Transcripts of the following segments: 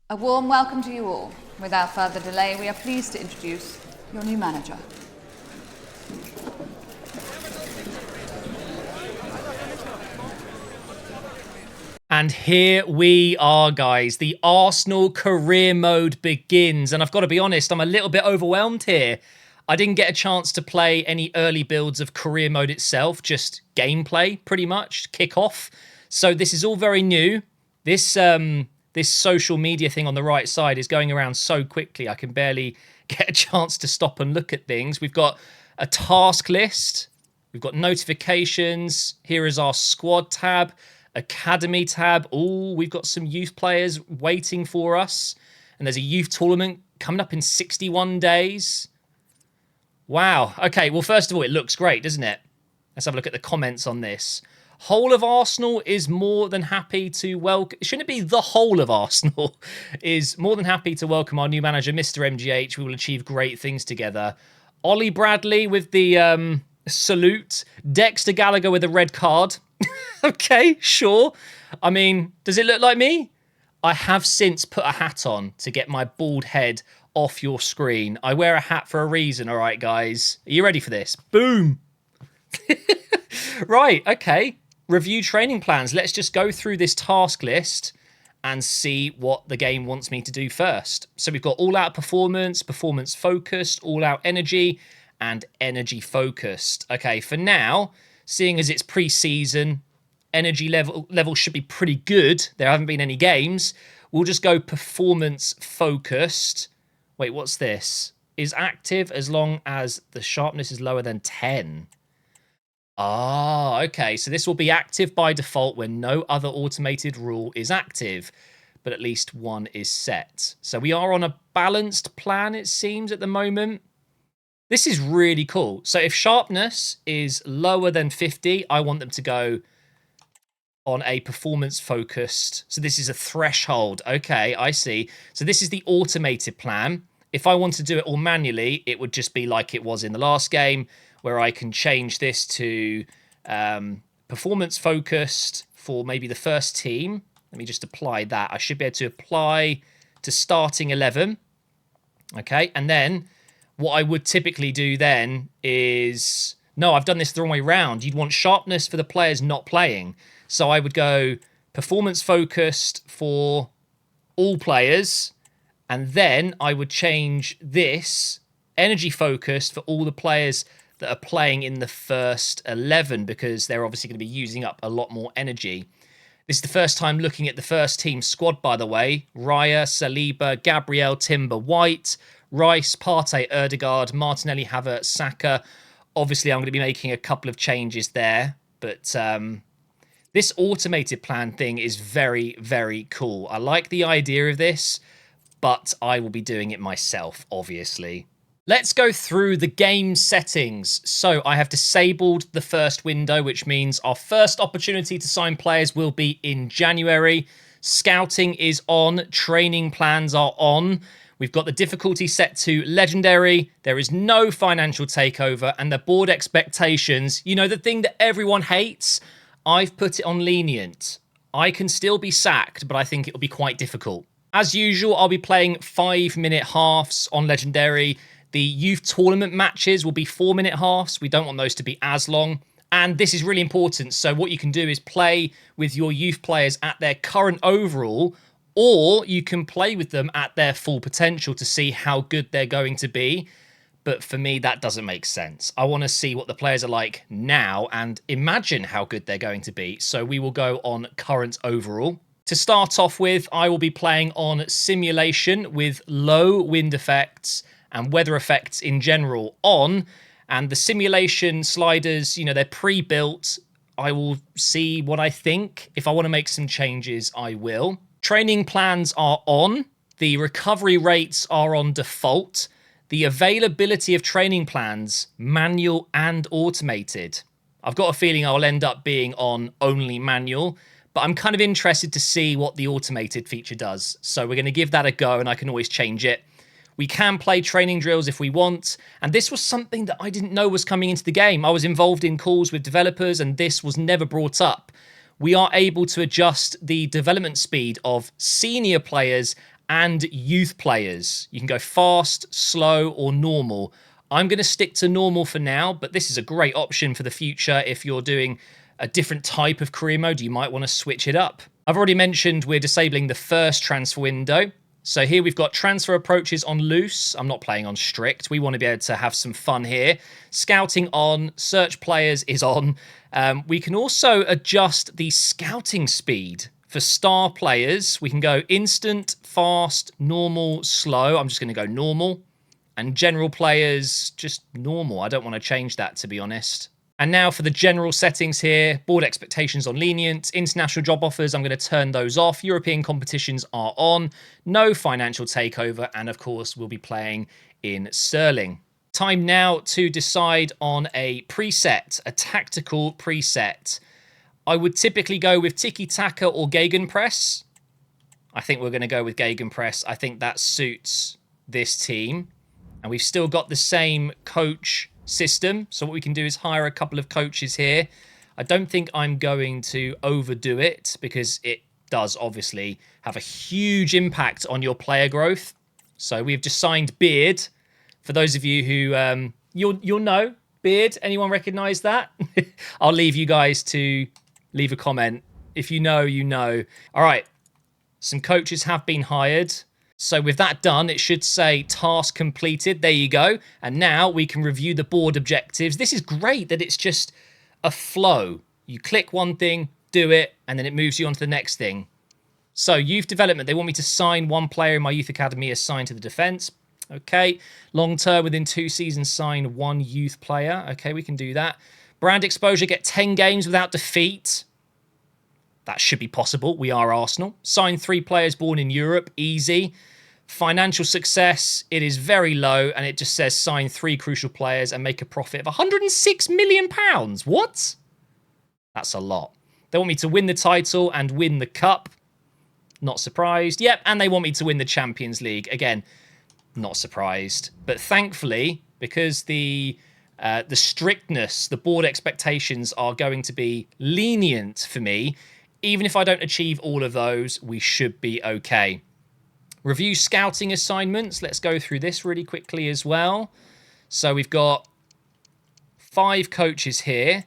A warm welcome to you all. Without further delay, we are pleased to introduce your new manager. And here we are, guys. The Arsenal career mode begins. And I've got to be honest, I'm a little bit overwhelmed here. I didn't get a chance to play any early builds of career mode itself, just gameplay, pretty much, kick-off. So this is all very new. This social media thing on the right side is going around so quickly, I can barely get a chance to stop and look at things. We've got a task list. We've got notifications. Here is our squad tab. Academy tab. Oh, we've got some youth players waiting for us. And there's a youth tournament coming up in 61 days. Wow. Okay, well, first of all, it looks great, doesn't it? Let's have a look at the comments on this. Whole of Arsenal is more than happy to welcome... Shouldn't it be the whole of Arsenal is more than happy to welcome our new manager, Mr. MGH. We will achieve great things together. Ollie Bradley with the salute. Dexter Gallagher with a red card. Okay, sure. I mean, does it look like me? I have since put a hat on to get my bald head off your screen. I wear a hat for a reason, all right, guys? Are you ready for this? Boom. Right, okay. Review training plans. Let's just go through this task list and see what the game wants me to do first. So we've got all-out performance, performance-focused, all-out energy, and energy-focused. Okay, for now, seeing as it's pre-season, energy level should be pretty good. There haven't been any games. We'll just go performance-focused. Wait, what's this? Is active as long as the sharpness is lower than 10. Ah, okay. So this will be active by default when no other automated rule is active, but at least one is set. So we are on a balanced plan, it seems, at the moment. This is really cool. So if sharpness is lower than 50, I want them to go on a performance-focused. So this is a threshold. Okay, I see. So this is the automated plan. If I want to do it all manually, it would just be like it was in the last game, where I can change this to performance-focused for maybe the first team. Let me just apply that. I should be able to apply to starting 11. Okay, and then what I would typically do then is... No, I've done this the wrong way round. You'd want sharpness for the players not playing. So I would go performance-focused for all players, and then I would change this energy-focused for all the players that are playing in the first 11, because they're obviously going to be using up a lot more energy. This is the first time looking at the first team squad, by the way. Raya, Saliba, Gabriel, Timber, White, Rice, Partey, Erdegaard, Martinelli, Havertz, Saka. Obviously, I'm going to be making a couple of changes there, but this automated plan thing is very, very cool. I like the idea of this, but I will be doing it myself, obviously. Let's go through the game settings. So I have disabled the first window, which means our first opportunity to sign players will be in January. Scouting is on. Training plans are on. We've got the difficulty set to legendary. There is no financial takeover, and the board expectations, you know, the thing that everyone hates, I've put it on lenient. I can still be sacked, but I think it'll be quite difficult. As usual, I'll be playing 5-minute halves on legendary. The youth tournament matches will be 4-minute halves. We don't want those to be as long. And this is really important. So what you can do is play with your youth players at their current overall, or you can play with them at their full potential to see how good they're going to be. But for me, that doesn't make sense. I want to see what the players are like now and imagine how good they're going to be. So we will go on current overall. To start off with, I will be playing on simulation with low wind effects and weather effects in general on. And the simulation sliders, you know, they're pre-built. I will see what I think. If I want to make some changes, I will. Training plans are on. The recovery rates are on default. The availability of training plans, manual and automated. I've got a feeling I'll end up being on only manual, but I'm kind of interested to see what the automated feature does. So we're going to give that a go, and I can always change it. We can play training drills if we want. And this was something that I didn't know was coming into the game. I was involved in calls with developers and this was never brought up. We are able to adjust the development speed of senior players and youth players. You can go fast, slow, or normal. I'm going to stick to normal for now, but this is a great option for the future. If you're doing a different type of career mode, you might want to switch it up. I've already mentioned we're disabling the first transfer window. So here we've got transfer approaches on loose. I'm not playing on strict. We want to be able to have some fun here. Scouting on, search players is on. We can also adjust the scouting speed for star players. We can go instant, fast, normal, slow. I'm just going to go normal. And general players, just normal. I don't want to change that, to be honest. And now for the general settings here, board expectations on lenient, international job offers, I'm going to turn those off. European competitions are on, no financial takeover, and of course we'll be playing in sterling. Time now to decide on a preset, a tactical preset. I would typically go with tiki-taka or gegenpress. I think we're going to go with gegenpress. I think that suits this team. And we've still got the same coach system. So what we can do is hire a couple of coaches here. I don't think I'm going to overdo it because it does obviously have a huge impact on your player growth. So we've just signed Beard. For those of you who, you'll know Beard. Anyone recognize that? I'll leave you guys to leave a comment. If you know, you know. All right. Some coaches have been hired. So with that done, it should say task completed. There you go. And now we can review the board objectives. This is great that it's just a flow. You click one thing, do it, and then it moves you on to the next thing. So youth development, they want me to sign one player in my youth academy assigned to the defense. Okay. Long term, within 2 seasons, sign one youth player. Okay, we can do that. Brand exposure, get 10 games without defeat. That should be possible. We are Arsenal. Sign 3 players born in Europe. Easy. Financial success, it is very low, and it just says sign 3 crucial players and make a profit of £106 million. What? That's a lot. They want me to win the title and win the cup. Not surprised. Yep, and they want me to win the Champions League. Again, not surprised. But thankfully, because the strictness, the board expectations are going to be lenient for me, even if I don't achieve all of those, we should be okay. Review scouting assignments. Let's go through this really quickly as well. So we've got 5 coaches here,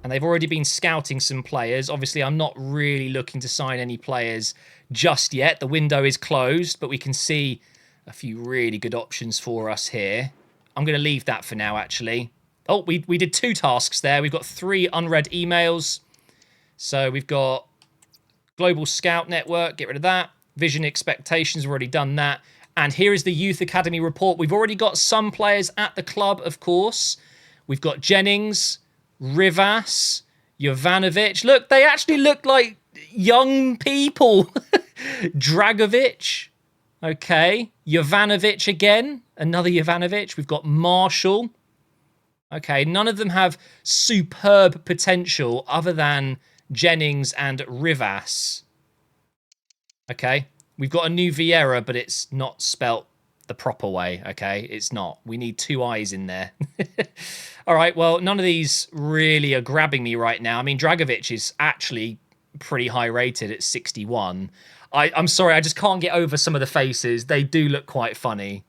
and they've already been scouting some players. Obviously, I'm not really looking to sign any players just yet. The window is closed, but we can see a few really good options for us here. I'm going to leave that for now, actually. Oh, we did 2 tasks there. We've got 3 unread emails. So we've got Global Scout Network. Get rid of that. Vision expectations, we've already done that. And here is the Youth Academy report. We've already got some players at the club, of course. We've got Jennings, Rivas, Jovanovic. Look, they actually look like young people. Dragovic. Okay. Jovanovic again. Another Jovanovic. We've got Marshall. Okay. None of them have superb potential other than Jennings and Rivas. Okay, we've got a new Vieira, but it's not spelt the proper way, okay? It's not. We need 2 I's in there. All right, well, none of these really are grabbing me right now. I mean, Dragovic is actually pretty high rated at 61. I'm sorry, I just can't get over some of the faces. They do look quite funny.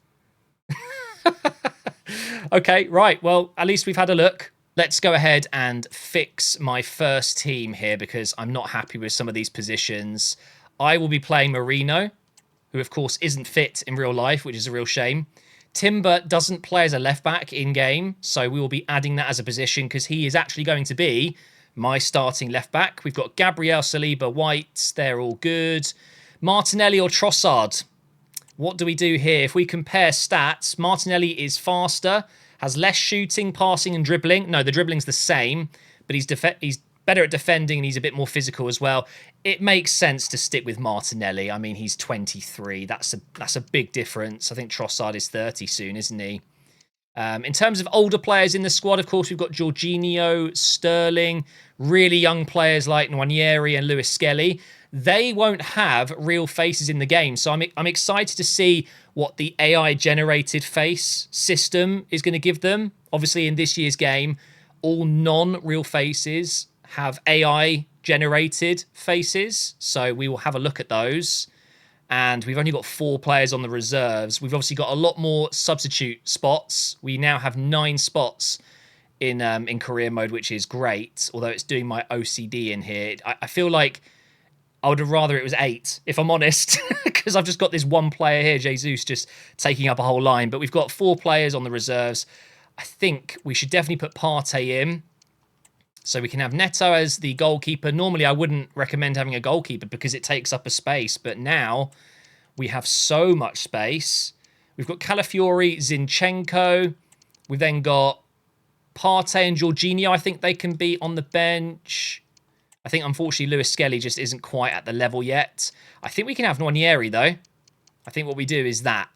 Okay, right, well, at least we've had a look. Let's go ahead and fix my first team here because I'm not happy with some of these positions. I will be playing Marino, who of course isn't fit in real life, which is a real shame. Timber doesn't play as a left-back in-game, so we will be adding that as a position because he is actually going to be my starting left-back. We've got Gabriel, Saliba, White. They're all good. Martinelli or Trossard? What do we do here? If we compare stats, Martinelli is faster, has less shooting, passing, and dribbling. No, the dribbling's the same, but he's better at defending and he's a bit more physical as well. It makes sense to stick with Martinelli. I mean, he's 23. That's a big difference. I think Trossard is 30 soon, isn't he? In terms of older players in the squad, of course, we've got Jorginho, Sterling, really young players like Nwaneri and Lewis Skelly. They won't have real faces in the game. So I'm excited to see what the AI-generated face system is going to give them. Obviously, in this year's game, all non-real faces have AI-generated faces. So we will have a look at those. And we've only got 4 players on the reserves. We've obviously got a lot more substitute spots. We now have 9 spots in career mode, which is great. Although it's doing my OCD in here. I feel like I would have rather it was 8, if I'm honest, because I've just got this one player here, Jesus, just taking up a whole line. But we've got 4 players on the reserves. I think we should definitely put Partey in. So we can have Neto as the goalkeeper. Normally, I wouldn't recommend having a goalkeeper because it takes up a space. But now we have so much space. We've got Calafiori, Zinchenko. We've then got Partey and Jorginho. I think they can be on the bench. I think, unfortunately, Lewis Skelly just isn't quite at the level yet. I think we can have Nwaneri, though. I think what we do is that.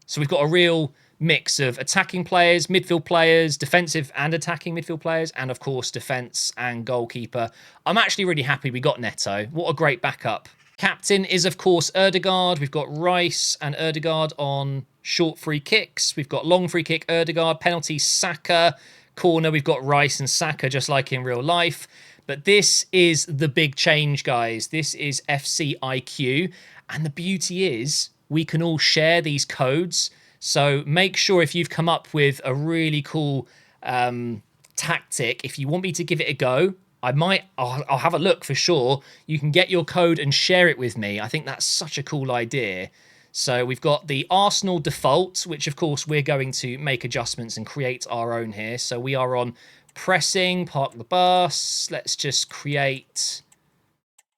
So we've got a real mix of attacking players, midfield players, defensive and attacking midfield players, and of course defense and goalkeeper. I'm actually really happy we got Neto. What a great backup. Captain is of course Ødegaard. We've got Rice and Ødegaard on short free kicks. We've got long free kick Ødegaard, penalty Saka, corner we've got Rice and Saka just like in real life. But this is the big change, guys. This is FCIQ, and the beauty is we can all share these codes. So make sure if you've come up with a really cool tactic, if you want me to give it a go, I'll have a look for sure. You can get your code and share it with me. I think that's such a cool idea. So we've got the Arsenal default, which of course we're going to make adjustments and create our own here. So we are on pressing, park the bus. Let's just create...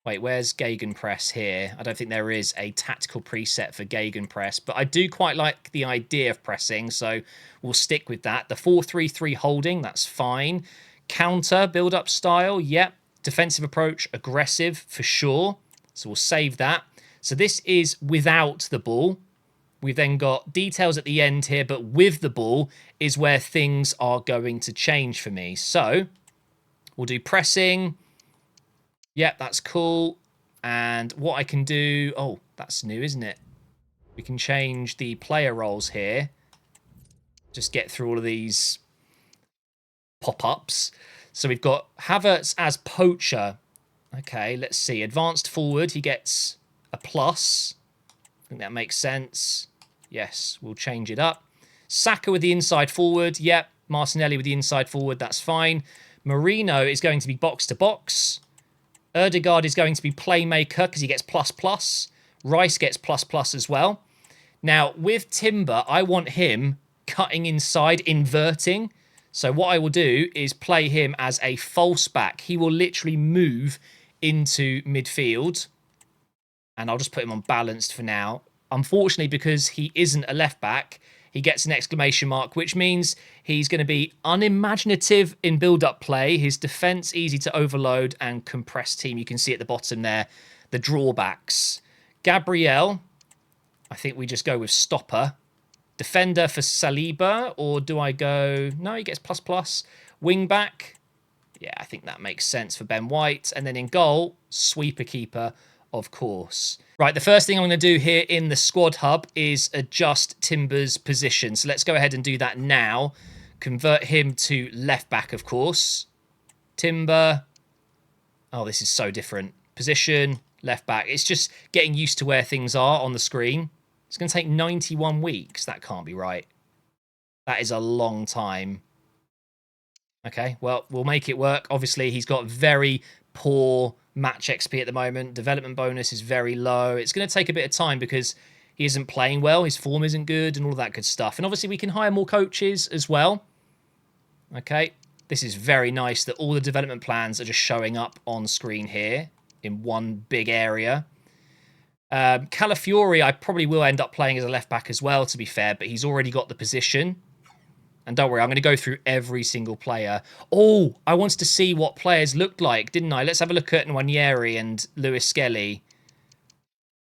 Wait, where's Gegenpress here? I don't think there is a tactical preset for Gegenpress, but I do quite like the idea of pressing, so we'll stick with that. The 4-3-3 holding, that's fine. Counter, build-up style, yep. Defensive approach, aggressive, for sure. So we'll save that. So this is without the ball. We've then got details at the end here, but with the ball is where things are going to change for me. So we'll do pressing. Yep, that's cool. And what I can do... Oh, that's new, isn't it? We can change the player roles here. Just get through all of these pop-ups. So we've got Havertz as poacher. Okay, let's see. Advanced forward, he gets a plus. I think that makes sense. Yes, we'll change it up. Saka with the inside forward. Yep, Martinelli with the inside forward. That's fine. Marino is going to be box-to-box. Ødegaard is going to be playmaker because he gets ++. Rice gets ++ as well. Now, with Timber, I want him cutting inside, inverting. So what I will do is play him as a false back. He will literally move into midfield. And I'll just put him on balanced for now. Unfortunately, because he isn't a left back, he gets an exclamation mark, which means he's going to be unimaginative in build-up play. His defense easy to overload and compressed team. You can see at the bottom there the drawbacks. Gabriel, I think we just go with stopper. Defender for Saliba, or do I go... No, he gets ++. Wing back. Yeah, I think that makes sense for Ben White. And then in goal, sweeper keeper, of course. Right, the first thing I'm going to do here in the squad hub is adjust Timber's position. So let's go ahead and do that now. Convert him to left back, of course. Timber. Oh, this is so different. Position, left back. It's just getting used to where things are on the screen. It's going to take 91 weeks. That can't be right. That is a long time. Okay, well, we'll make it work. Obviously, he's got very poor match XP at the moment. Development bonus is very low. It's going to take a bit of time because he isn't playing well. His form isn't good and all that good stuff. And obviously, we can hire more coaches as well. Okay, this is very nice that all the development plans are just showing up on screen here in one big area. Calafiori, I probably will end up playing as a left back as well, to be fair, but he's already got the position. And don't worry, I'm going to go through every single player. Oh, I wanted to see what players looked like, didn't I? Let's have a look at Nwaneri and Lewis Skelly.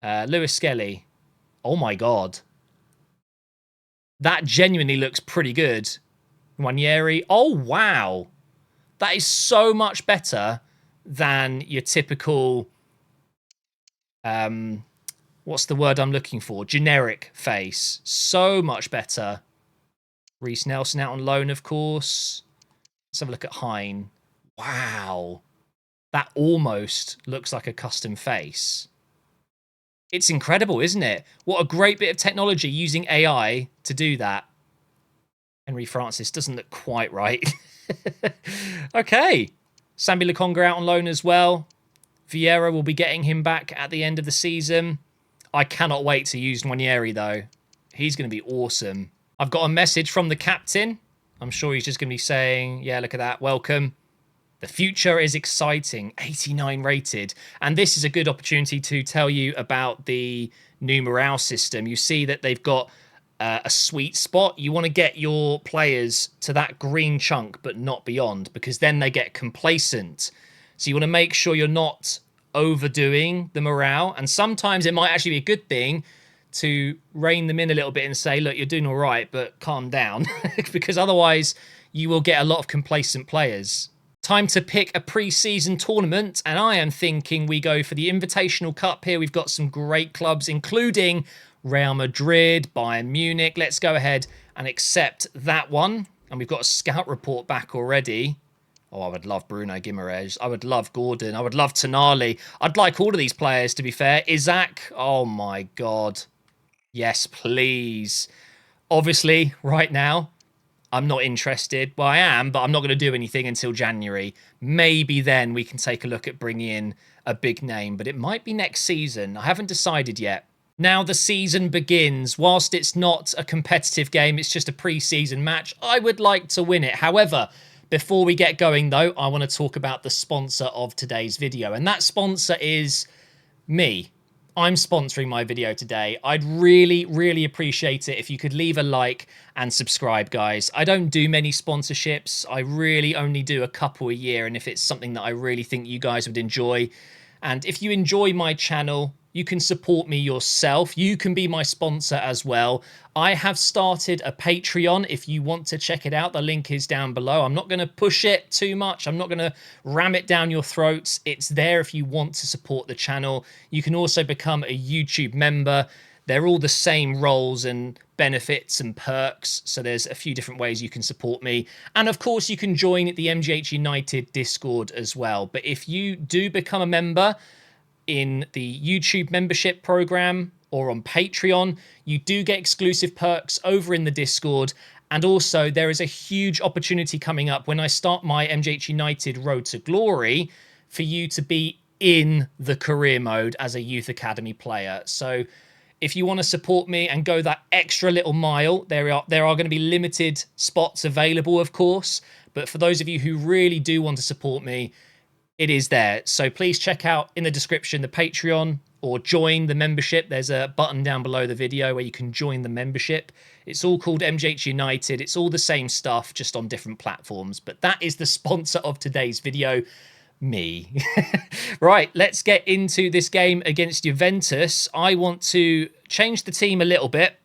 Lewis Skelly. Oh my god. That genuinely looks pretty good. Nwaneri. Oh, wow. That is so much better than your typical, what's the word I'm looking for? Generic face. So much better. Reece Nelson out on loan, of course. Let's have a look at Hine. Wow. That almost looks like a custom face. It's incredible, isn't it? What a great bit of technology using AI to do that. Henry Francis doesn't look quite right. Okay. Sambi Lokonga out on loan as well. Vieira will be getting him back at the end of the season. I cannot wait to use Nwaneri, though. He's going to be awesome. I've got a message from the captain. I'm sure he's just going to be saying, yeah, look at that. Welcome. The future is exciting. 89 rated. And this is a good opportunity to tell you about the new morale system. You see that they've got a sweet spot. You want to get your players to that green chunk, but not beyond, because then they get complacent. So you want to make sure you're not overdoing the morale. And sometimes it might actually be a good thing to rein them in a little bit and say, look, you're doing all right, but calm down, because otherwise you will get a lot of complacent players. Time to pick a pre-season tournament, and I am thinking we go for the Invitational Cup here. We've got some great clubs, including Real Madrid, Bayern Munich. Let's go ahead and accept that one. And we've got a scout report back already. Oh, I would love Bruno Guimaraes. I would love Gordon. I would love Tonali. I'd like all of these players, to be fair. Isaac. Oh, my God. Yes, please. Obviously, right now, I'm not interested. Well, I am, but I'm not going to do anything until January. Maybe then we can take a look at bringing in a big name, but it might be next season. I haven't decided yet. Now the season begins. Whilst it's not a competitive game, it's just a pre-season match, I would like to win it. However, before we get going, though, I want to talk about the sponsor of today's video, and that sponsor is me. I'm sponsoring my video today. I'd really, really appreciate it if you could leave a like and subscribe, guys. I don't do many sponsorships. I really only do a couple a year, and if it's something that I really think you guys would enjoy. And if you enjoy my channel, you can support me yourself. You can be my sponsor as well. I have started a Patreon. If you want to check it out, the link is down below. I'm not going to push it too much. I'm not going to ram it down your throats. It's there if you want to support the channel. You can also become a YouTube member. They're all the same roles and benefits and perks. So there's a few different ways you can support me. And of course, you can join the MGH United Discord as well. But if you do become a member in the YouTube membership program or on Patreon, you do get exclusive perks over in the Discord. And also there is a huge opportunity coming up when I start my MGH United Road to Glory for you to be in the career mode as a youth academy player. So if you want to support me and go that extra little mile, there are going to be limited spots available, of course. But for those of you who really do want to support me, it is there. So please check out in the description the Patreon or join the membership. There's a button down below the video where you can join the membership. It's all called MGH United. It's all the same stuff, just on different platforms. But that is the sponsor of today's video, me. Right, let's get into this game against Juventus. I want to change the team a little bit.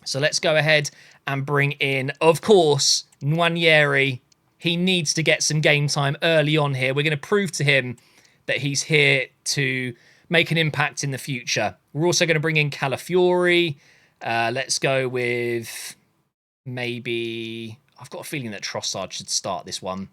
So let's go ahead and bring in, of course, Nwaneri. He needs to get some game time early on here. We're going to prove to him that he's here to make an impact in the future. We're also going to bring in Calafiori. Let's go with maybe... I've got a feeling that Trossard should start this one.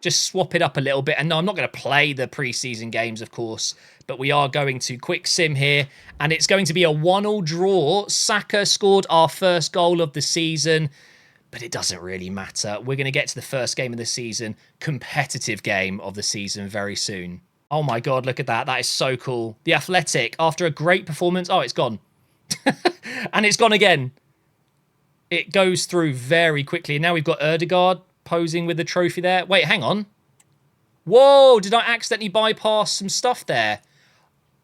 Just swap it up a little bit. And no, I'm not going to play the preseason games, of course, but we are going to quick sim here. And it's going to be a 1-1 draw. Saka scored our first goal of the season, but it doesn't really matter. We're going to get to the first game of the season, competitive game of the season very soon. Oh my God, look at that. That is so cool. The Athletic, after a great performance. Oh, it's gone. And it's gone again. It goes through very quickly. And now we've got Erdegaard posing with the trophy there. Wait, hang on. Whoa, did I accidentally bypass some stuff there?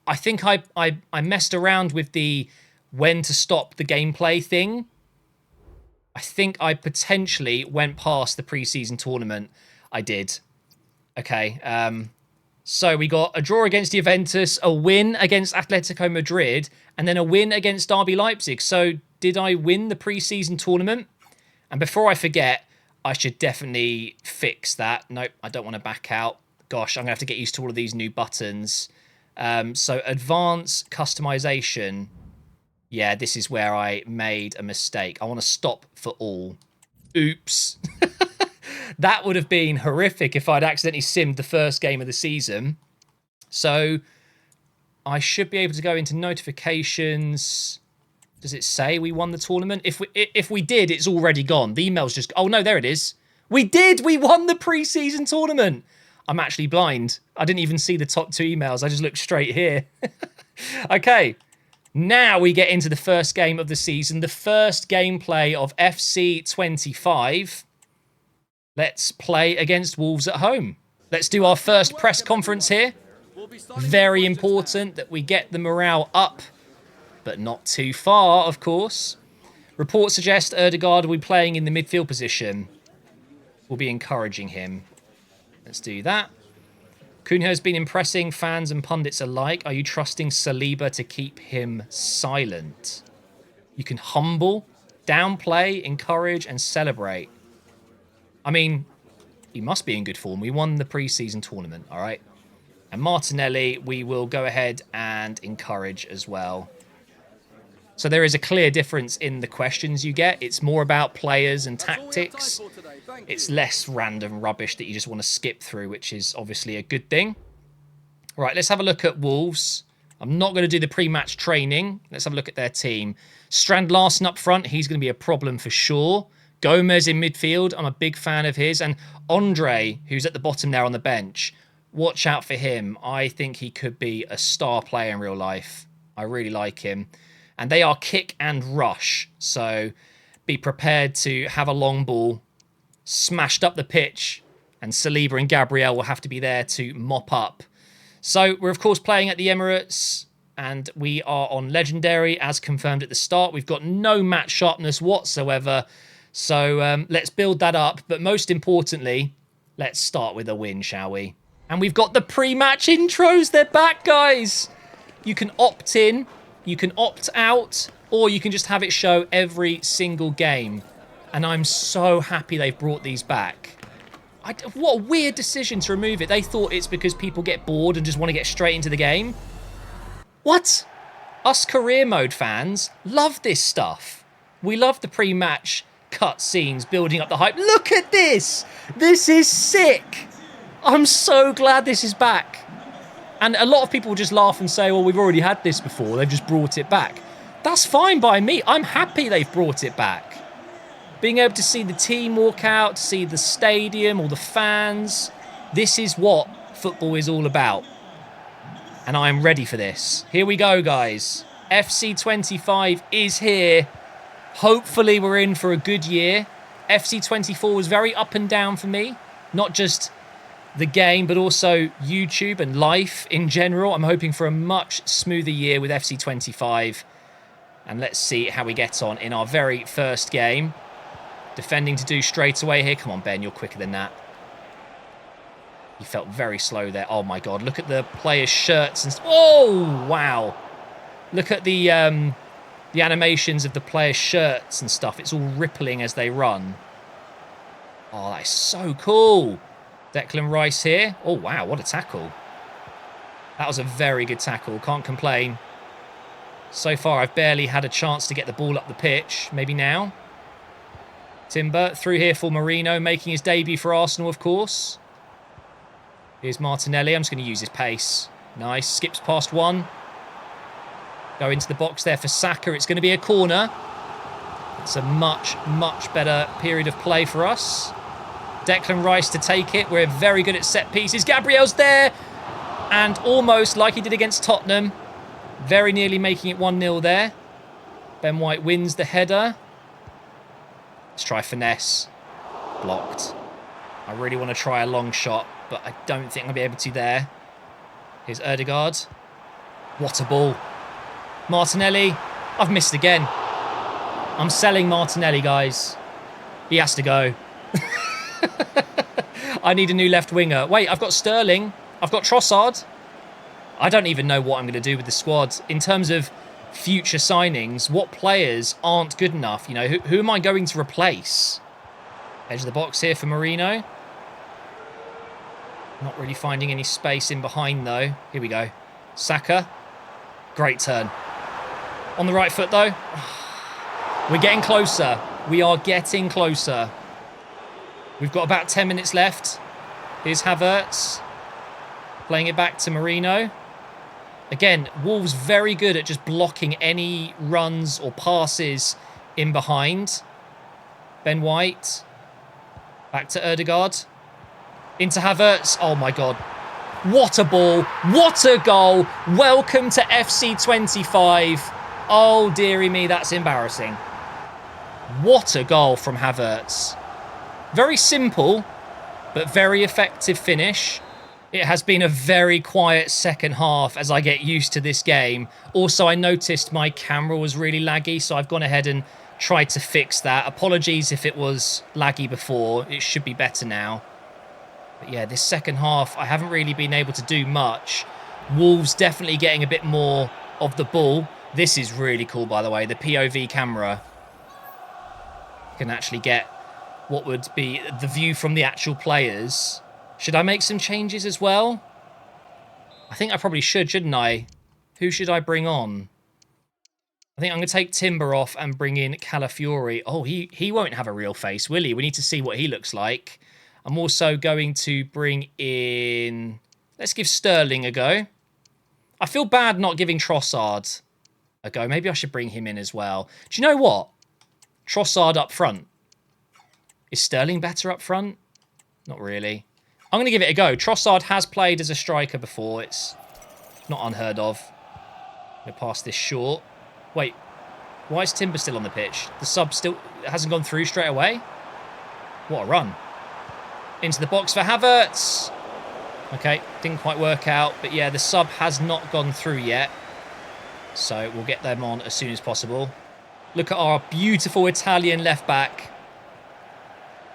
I think I messed around with the when to stop the gameplay thing. I think I potentially went past the preseason tournament. I did. Okay. So we got a draw against Juventus, a win against Atletico Madrid, and then a win against RB Leipzig. So did I win the preseason tournament? And before I forget, I should definitely fix that. Nope, I don't want to back out. Gosh, I'm going to have to get used to all of these new buttons. So advanced customization. Yeah, this is where I made a mistake. I want to stop for all. Oops. That would have been horrific if I'd accidentally simmed the first game of the season. So I should be able to go into notifications. Does it say we won the tournament? If we did, it's already gone. The email's just... Oh, no, there it is. We did! We won the pre-season tournament! I'm actually blind. I didn't even see the top 2 emails. I just looked straight here. Okay. Now we get into the first game of the season. The first gameplay of FC25. Let's play against Wolves at home. Let's do our first press conference here. Very important that we get the morale up. But not too far, of course. Reports suggest Ødegaard will be playing in the midfield position. We'll be encouraging him. Let's do that. Cunha has been impressing fans and pundits alike. Are you trusting Saliba to keep him silent? You can humble, downplay, encourage, and celebrate. I mean, he must be in good form. We won the pre-season tournament, all right? And Martinelli, we will go ahead and encourage as well. So there is a clear difference in the questions you get. It's more about players and tactics. It's less random rubbish that you just want to skip through, which is obviously a good thing. Right, let's have a look at Wolves. I'm not going to do the pre-match training. Let's have a look at their team. Strand Larsen up front. He's going to be a problem for sure. Gomez in midfield. I'm a big fan of his. And Andre, who's at the bottom there on the bench. Watch out for him. I think he could be a star player in real life. I really like him. And they are kick and rush. So be prepared to have a long ball smashed up the pitch. And Saliba and Gabriel will have to be there to mop up. So we're, of course, playing at the Emirates. And we are on Legendary, as confirmed at the start. We've got no match sharpness whatsoever. So let's build that up. But most importantly, let's start with a win, shall we? And we've got the pre-match intros. They're back, guys. You can opt in. You can opt out, or you can just have it show every single game. And I'm so happy they've brought these back. What a weird decision to remove it. They thought it's because people get bored and just want to get straight into the game. What? Us career mode fans love this stuff. We love the pre-match cut scenes, building up the hype. Look at this! This is sick! I'm so glad this is back. And a lot of people just laugh and say, well, we've already had this before. They've just brought it back. That's fine by me. I'm happy they've brought it back. Being able to see the team walk out, to see the stadium, all the fans. This is what football is all about. And I am ready for this. Here we go, guys. FC25 is here. Hopefully we're in for a good year. FC24 was very up and down for me. Not just the game, but also YouTube and life in general. I'm hoping for a much smoother year with FC25. And let's see how we get on in our very first game. Defending to do straight away here. Come on, Ben, you're quicker than that. He felt very slow there. Oh, my God. Look at the players' shirts. And oh, wow. Look at the animations of the players' shirts and stuff. It's all rippling as they run. Oh, that is so cool. Declan Rice here. Oh, wow, what a tackle. That was a very good tackle. Can't complain. So far, I've barely had a chance to get the ball up the pitch. Maybe now. Timber through here for Marino, making his debut for Arsenal, of course. Here's Martinelli. I'm just going to use his pace. Nice. Skips past one. Go into the box there for Saka. It's going to be a corner. It's a much, much better period of play for us. Declan Rice to take it. We're very good at set pieces. Gabriel's there. And almost like he did against Tottenham. Very nearly making it 1-0 there. Ben White wins the header. Let's try finesse. Blocked. I really want to try a long shot, but I don't think I'll be able to there. Here's Ødegaard. What a ball. Martinelli. I've missed again. I'm selling Martinelli, guys. He has to go. I need a new left winger. Wait, I've got Sterling. I've got Trossard. I don't even know what I'm going to do with the squad. In terms of future signings, what players aren't good enough. You know, who am I going to replace? Edge of the box here for Marino. Not really finding any space in behind, though. Here we go. Saka. Great turn. On the right foot, though. We're getting closer. We are getting closer. We've got about 10 minutes left. Here's Havertz. Playing it back to Marino. Again, Wolves very good at just blocking any runs or passes in behind. Ben White. Back to Ødegaard. Into Havertz. Oh, my God. What a ball. What a goal. Welcome to FC 25. Oh, dearie me, that's embarrassing. What a goal from Havertz. Very simple, but very effective finish. It has been a very quiet second half as I get used to this game. Also, I noticed my camera was really laggy, so I've gone ahead and tried to fix that. Apologies if it was laggy before. It should be better now. But yeah, this second half, I haven't really been able to do much. Wolves definitely getting a bit more of the ball. This is really cool, by the way. The POV camera can actually get what would be the view from the actual players. Should I make some changes as well? I think I probably should, shouldn't I? Who should I bring on? I think I'm going to take Timber off and bring in Calafiori. Oh, he won't have a real face, will he? We need to see what he looks like. I'm also going to bring in... Let's give Sterling a go. I feel bad not giving Trossard a go. Maybe I should bring him in as well. Do you know what? Trossard up front. Is Sterling better up front? Not really. I'm going to give it a go. Trossard has played as a striker before. It's not unheard of. I'm going to pass this short. Wait, why is Timber still on the pitch? The sub still hasn't gone through straight away? What a run. Into the box for Havertz. Okay, didn't quite work out. But yeah, the sub has not gone through yet. So we'll get them on as soon as possible. Look at our beautiful Italian left back.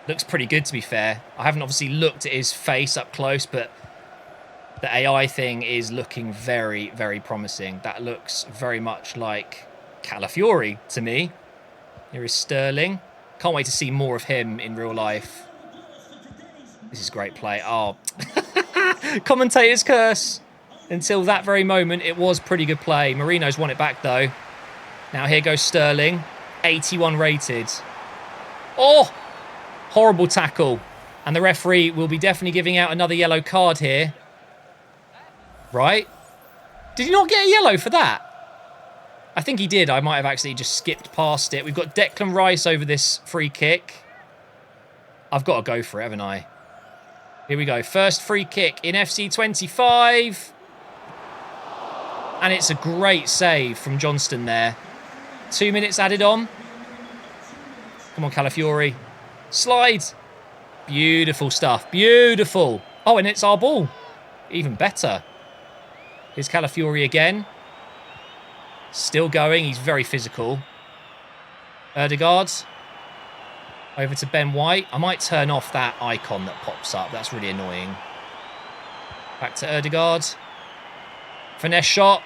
Looks pretty good, to be fair. I haven't obviously looked at his face up close, but the AI thing is looking very, very promising. That looks very much like Calafiori to me. Here is Sterling. Can't wait to see more of him in real life. This is great play. Oh, commentator's curse. Until that very moment, it was pretty good play. Marino's won it back, though. Now here goes Sterling. 81 rated. Oh! Horrible tackle. And the referee will be definitely giving out another yellow card here. Right? Did he not get a yellow for that? I think he did. I might have actually just skipped past it. We've got Declan Rice over this free kick. I've got to go for it, haven't I? Here we go. First free kick in FC 25. And it's a great save from Johnston there. 2 minutes added on. Come on, Calafiori. Slide. Beautiful stuff. Beautiful. Oh, and it's our ball. Even better. Here's Calafiori again. Still going. He's very physical. Ødegaard. Over to Ben White. I might turn off that icon that pops up. That's really annoying. Back to Ødegaard. Finesse shot.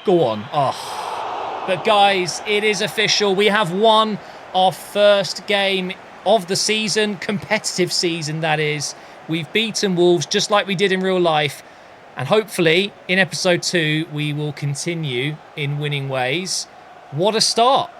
Go on. Oh. But guys, it is official. We have won our first game of the season. Competitive season, that is. We've beaten Wolves just like we did in real life. And hopefully, in episode 2, we will continue in winning ways. What a start.